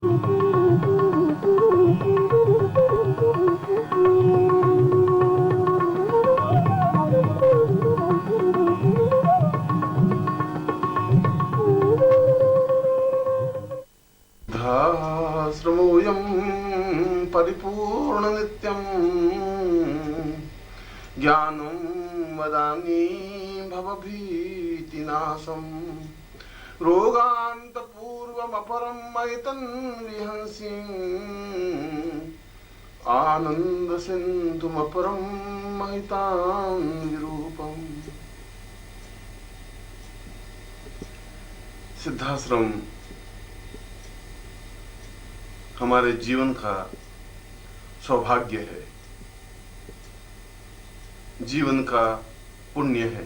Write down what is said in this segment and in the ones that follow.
श्रमोऽयं परिपूर्ण नित्यं ज्ञानं वदामि भवभीतिनाशं रोगान्तपूर्वमपरं मयितन्विहंसि आनन्दसिन्धुमपरं महितान्विरूपम्। सिद्धाश्रम हमारे जीवन का सौभाग्य है, जीवन का पुण्य है,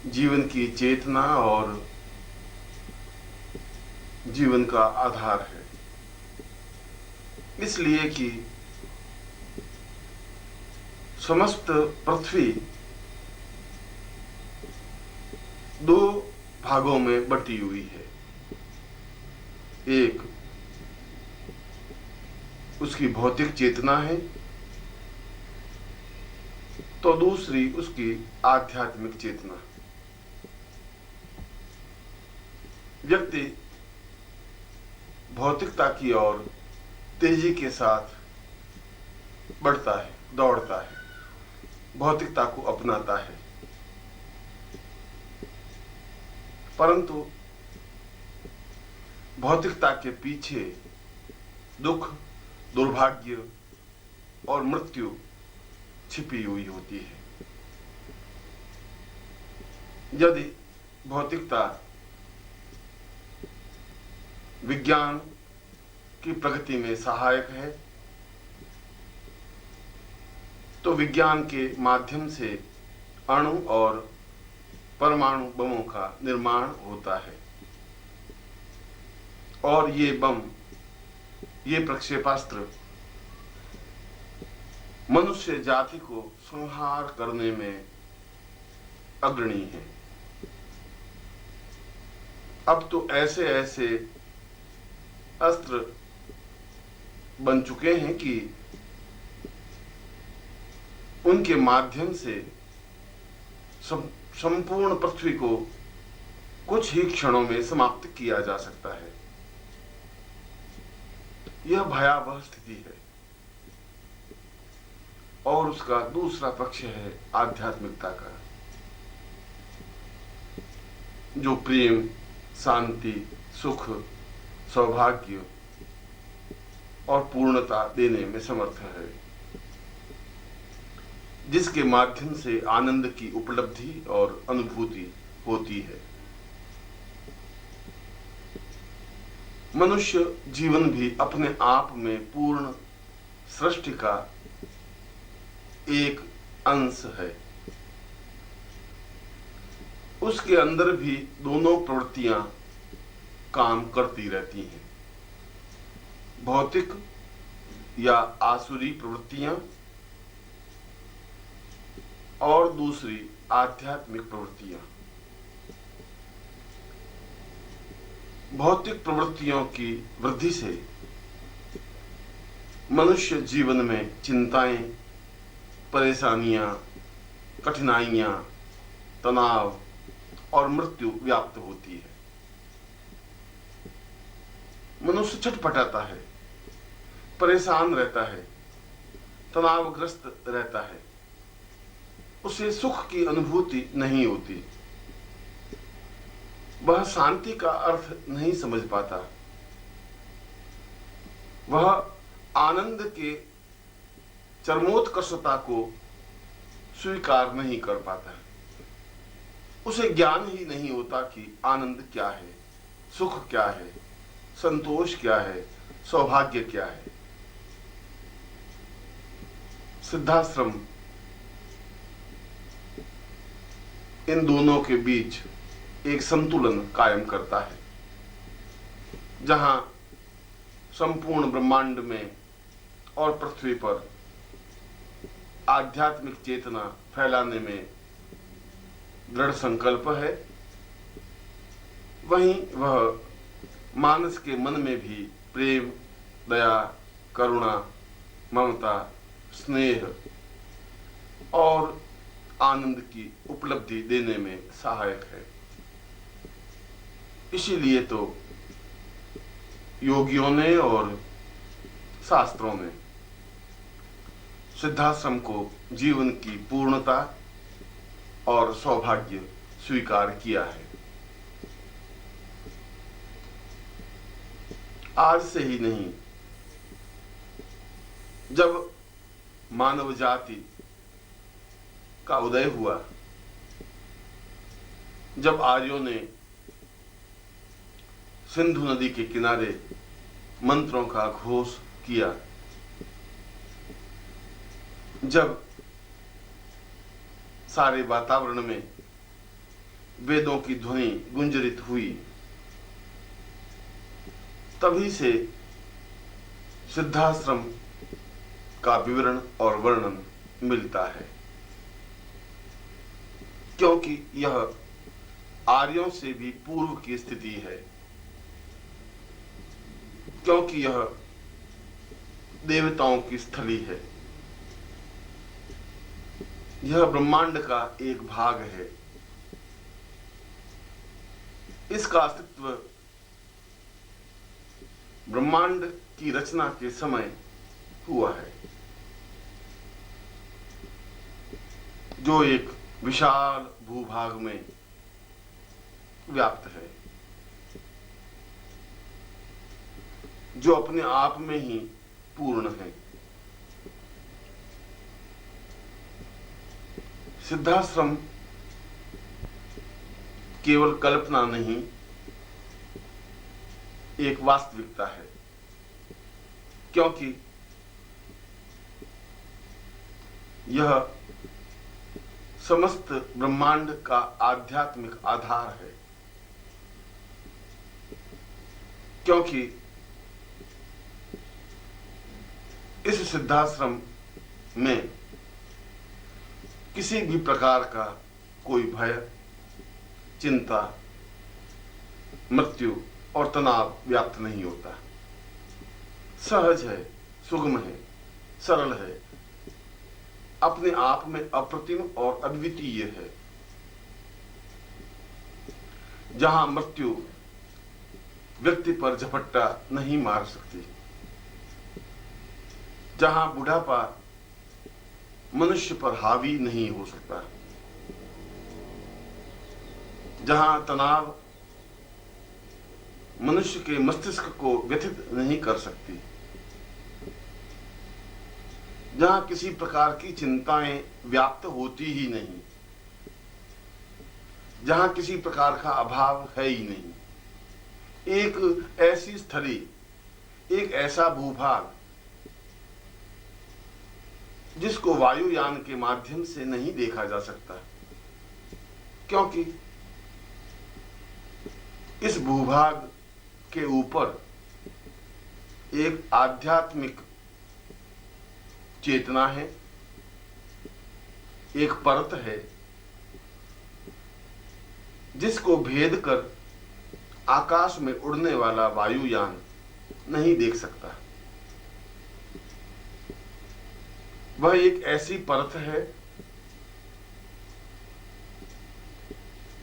जीवन की चेतना और जीवन का आधार है। इसलिए कि समस्त पृथ्वी दो भागों में बटी हुई है। एक उसकी भौतिक चेतना है तो दूसरी उसकी आध्यात्मिक चेतना। व्यक्ति भौतिकता की ओर तेजी के साथ बढ़ता है, दौड़ता है, भौतिकता को अपनाता है, परंतु भौतिकता के पीछे दुख, दुर्भाग्य और मृत्यु छिपी हुई होती है। यदि भौतिकता विज्ञान की प्रगति में सहायक है तो विज्ञान के माध्यम से अणु और परमाणु बमों का निर्माण होता है और ये बम, ये प्रक्षेपास्त्र मनुष्य जाति को संहार करने में अग्रणी है। अब तो ऐसे ऐसे अस्त्र बन चुके हैं कि उनके माध्यम से संपूर्ण पृथ्वी को कुछ ही क्षणों में समाप्त किया जा सकता है। यह भयावह स्थिति है और उसका दूसरा पक्ष है आध्यात्मिकता का, जो प्रेम, शांति, सुख, सौभाग्य और पूर्णता देने में समर्थ है, जिसके माध्यम से आनंद की उपलब्धि और अनुभूति होती है। मनुष्य जीवन भी अपने आप में पूर्ण सृष्टि का एक अंश है। उसके अंदर भी दोनों प्रवृत्तियां काम करती रहती हैं, भौतिक या आसुरी प्रवृत्तियां और दूसरी आध्यात्मिक प्रवृत्तियां। भौतिक प्रवृत्तियों की वृद्धि से मनुष्य जीवन में चिंताएं, परेशानियां, कठिनाइयां, तनाव और मृत्यु व्याप्त होती है। मनुष्य छटपटाता है, परेशान रहता है, तनावग्रस्त रहता है, उसे सुख की अनुभूति नहीं होती, वह शांति का अर्थ नहीं समझ पाता, वह आनंद के चरमोत्कर्षता को स्वीकार नहीं कर पाता, उसे ज्ञान ही नहीं होता कि आनंद क्या है, सुख क्या है, संतोष क्या है, सौभाग्य क्या है। सिद्धाश्रम इन दोनों के बीच एक संतुलन कायम करता है, जहां संपूर्ण ब्रह्मांड में और पृथ्वी पर आध्यात्मिक चेतना फैलाने में दृढ़ संकल्प है, वहीं वह मानस के मन में भी प्रेम, दया, करुणा, ममता, स्नेह और आनंद की उपलब्धि देने में सहायक है। इसीलिए तो योगियों ने और शास्त्रों ने सिद्धाश्रम को जीवन की पूर्णता और सौभाग्य स्वीकार किया है। आज से ही नहीं, जब मानव जाति का उदय हुआ, जब आर्यों ने सिंधु नदी के किनारे मंत्रों का घोष किया, जब सारे वातावरण में वेदों की ध्वनि गुंजरित हुई, तभी से सिद्धाश्रम का विवरण और वर्णन मिलता है, क्योंकि यह आर्यों से भी पूर्व की स्थिति है, क्योंकि यह देवताओं की स्थली है, यह ब्रह्मांड का एक भाग है। इसका अस्तित्व ब्रह्मांड की रचना के समय हुआ है, जो एक विशाल भूभाग में व्याप्त है, जो अपने आप में ही पूर्ण है। सिद्धाश्रम केवल कल्पना नहीं, एक वास्तविकता है, क्योंकि यह समस्त ब्रह्मांड का आध्यात्मिक आधार है, क्योंकि इस सिद्धाश्रम में किसी भी प्रकार का कोई भय, चिंता, मृत्यु और तनाव व्याप्त नहीं होता। सहज है, सुगम है, सरल है, अपने आप में अप्रतिम और अद्वितीय है। जहां मृत्यु व्यक्ति पर झपट्टा नहीं मार सकती, जहां बुढ़ापा मनुष्य पर हावी नहीं हो सकता, जहां तनाव मनुष्य के मस्तिष्क को व्यथित नहीं कर सकती, जहां किसी प्रकार की चिंताएं व्याप्त होती ही नहीं, जहां किसी प्रकार का अभाव है ही नहीं, एक ऐसी स्थली, एक ऐसा भूभाग जिसको वायुयान के माध्यम से नहीं देखा जा सकता, क्योंकि इस भूभाग के ऊपर एक आध्यात्मिक चेतना है, एक परत है, जिसको भेद कर आकाश में उड़ने वाला वायुयान नहीं देख सकता। वह एक ऐसी परत है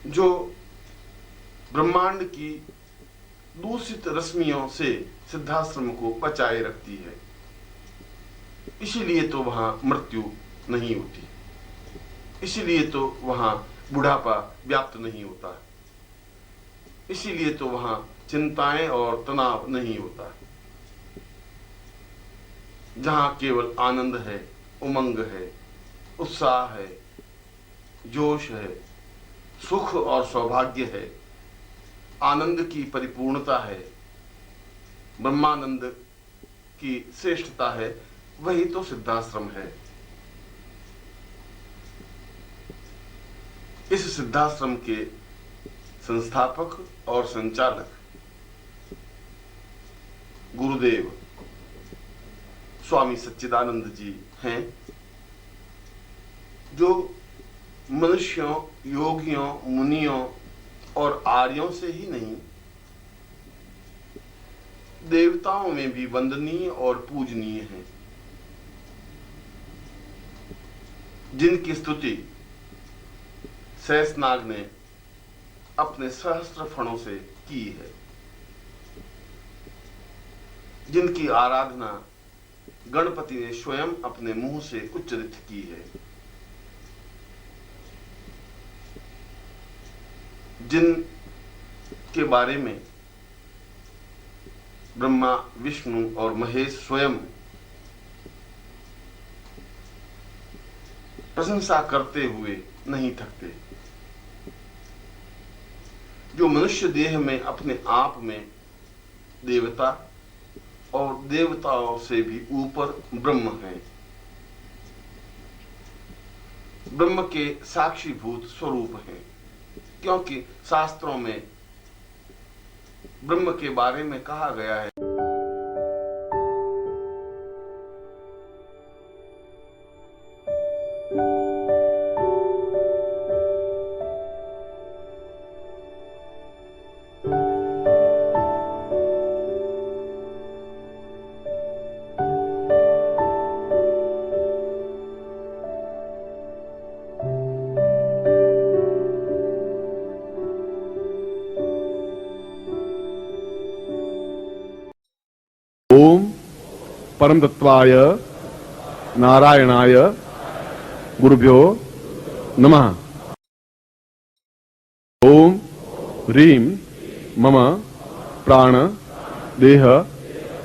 जो ब्रह्मांड की दूषित रश्मियों से सिद्धाश्रम को बचाए रखती है। इसीलिए तो वहां मृत्यु नहीं होती, इसीलिए तो वहां बुढ़ापा व्याप्त नहीं होता, इसीलिए तो वहां चिंताएं और तनाव नहीं होता। जहां केवल आनंद है, उमंग है, उत्साह है, जोश है, सुख और सौभाग्य है, आनंद की परिपूर्णता है, ब्रह्मानंद की श्रेष्ठता है, वही तो सिद्धाश्रम है। इस सिद्धाश्रम के संस्थापक और संचालक गुरुदेव स्वामी सच्चिदानंद जी हैं, जो मनुष्यों, योगियों, मुनियों और आर्यों से ही नहीं, देवताओं में भी वंदनीय और पूजनीय हैं, जिनकी स्तुति शेषनाग ने अपने सहस्त्र फणों से की है, जिनकी आराधना गणपति ने स्वयं अपने मुंह से उच्चरित की है, जिन के बारे में ब्रह्मा, विष्णु और महेश स्वयं प्रशंसा करते हुए नहीं थकते, जो मनुष्य देह में अपने आप में देवता और देवताओं से भी ऊपर ब्रह्म हैं, ब्रह्म के साक्षीभूत स्वरूप हैं, क्योंकि शास्त्रों में ब्रह्म के बारे में कहा गया है, ओम परम तत्वाय नारायणाय गुरुभ्यो नमः। ओम ह्रीं मम प्राण देह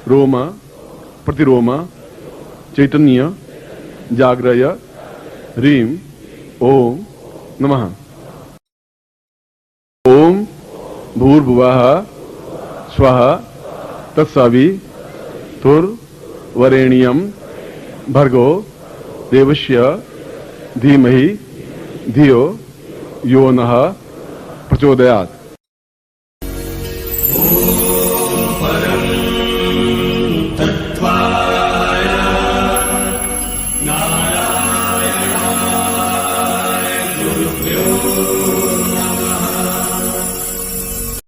रोम प्रतिरोम चैतन्य जाग्रय ह्रीं ओम नमः। ओम भूर्भुवः स्वः तत्सवितुर्वरेण्यं भर्गो देवस्य धीमहि धियो यो नः प्रचोदयात्। नारायणाय गुरुभ्यो